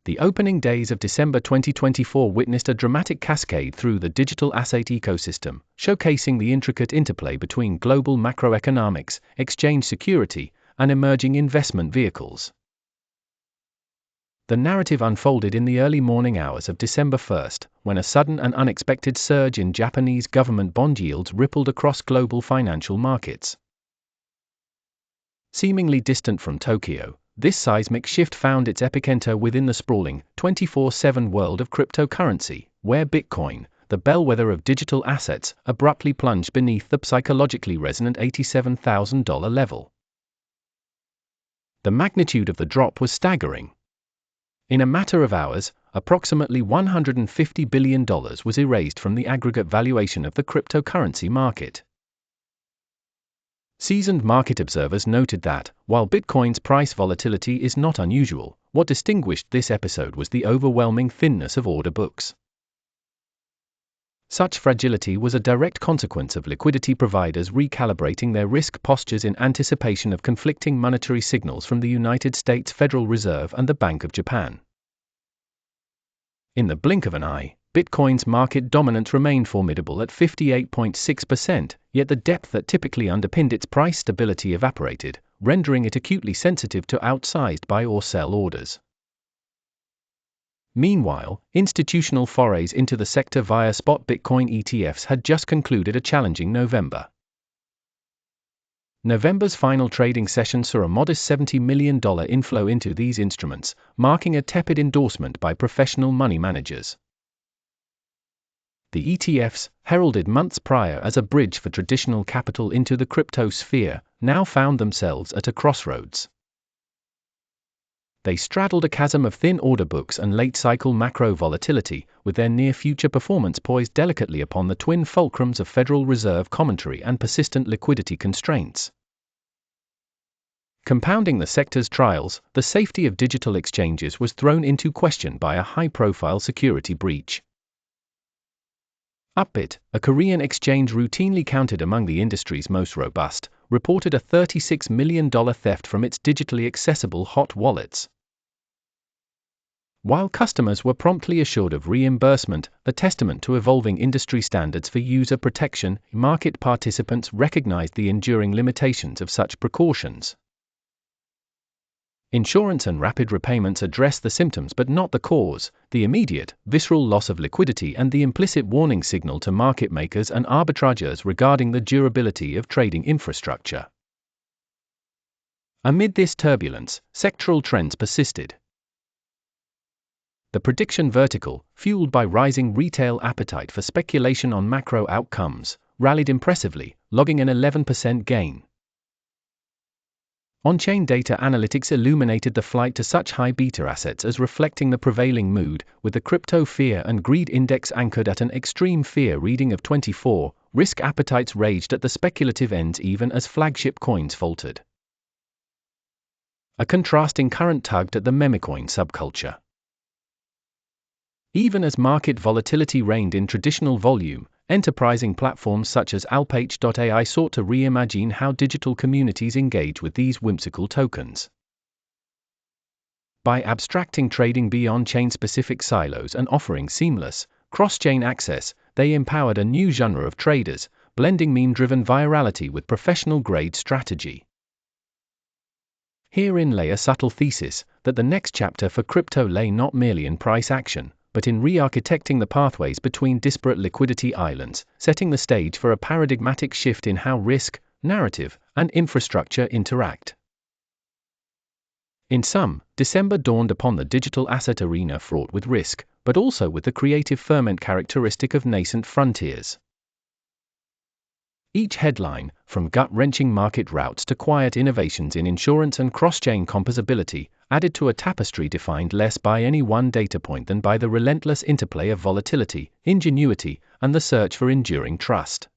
The opening days of December 2024 witnessed a dramatic cascade through the digital asset ecosystem, showcasing the intricate interplay between global macroeconomics, exchange security, and emerging investment vehicles. The narrative unfolded in the early morning hours of December 1st, when a sudden and unexpected surge in Japanese government bond yields rippled across global financial markets. Seemingly distant from Tokyo, this seismic shift found its epicenter within the sprawling, 24/7 world of cryptocurrency, where Bitcoin, the bellwether of digital assets, abruptly plunged beneath the psychologically resonant $87,000 level. The magnitude of the drop was staggering. In a matter of hours, approximately $150 billion was erased from the aggregate valuation of the cryptocurrency market. Seasoned market observers noted that, while Bitcoin's price volatility is not unusual, what distinguished this episode was the overwhelming thinness of order books. Such fragility was a direct consequence of liquidity providers recalibrating their risk postures in anticipation of conflicting monetary signals from the United States Federal Reserve and the Bank of Japan. In the blink of an eye, Bitcoin's market dominance remained formidable at 58.6%, yet the depth that typically underpinned its price stability evaporated, rendering it acutely sensitive to outsized buy or sell orders. Meanwhile, institutional forays into the sector via spot Bitcoin ETFs had just concluded a challenging November. November's final trading session saw a modest $70 million inflow into these instruments, marking a tepid endorsement by professional money managers. The ETFs, heralded months prior as a bridge for traditional capital into the crypto sphere, now found themselves at a crossroads. They straddled a chasm of thin order books and late-cycle macro volatility, with their near-future performance poised delicately upon the twin fulcrums of Federal Reserve commentary and persistent liquidity constraints. Compounding the sector's trials, the safety of digital exchanges was thrown into question by a high-profile security breach. Upbit, a Korean exchange routinely counted among the industry's most robust, reported a $36 million theft from its digitally accessible hot wallets. While customers were promptly assured of reimbursement, a testament to evolving industry standards for user protection, market participants recognized the enduring limitations of such precautions. Insurance and rapid repayments address the symptoms but not the cause, the immediate, visceral loss of liquidity and the implicit warning signal to market makers and arbitrageurs regarding the durability of trading infrastructure. Amid this turbulence, sectoral trends persisted. The prediction vertical, fueled by rising retail appetite for speculation on macro outcomes, rallied impressively, logging an 11% gain. On-chain data analytics illuminated the flight to such high beta assets as reflecting the prevailing mood, with the crypto fear and greed index anchored at an extreme fear reading of 24. Risk appetites raged at the speculative ends even as flagship coins faltered. A contrasting current tugged at the memecoin subculture. Even as market volatility reigned in traditional volume, enterprising platforms such as Upbit.ai sought to reimagine how digital communities engage with these whimsical tokens. By abstracting trading beyond chain-specific silos and offering seamless, cross-chain access, they empowered a new genre of traders, blending meme-driven virality with professional-grade strategy. Herein lay a subtle thesis, that the next chapter for crypto lay not merely in price action, but in re-architecting the pathways between disparate liquidity islands, setting the stage for a paradigmatic shift in how risk, narrative, and infrastructure interact. In sum, December dawned upon the digital asset arena fraught with risk, but also with the creative ferment characteristic of nascent frontiers. Each headline, from gut-wrenching market routes to quiet innovations in insurance and cross-chain composability, added to a tapestry defined less by any one data point than by the relentless interplay of volatility, ingenuity, and the search for enduring trust.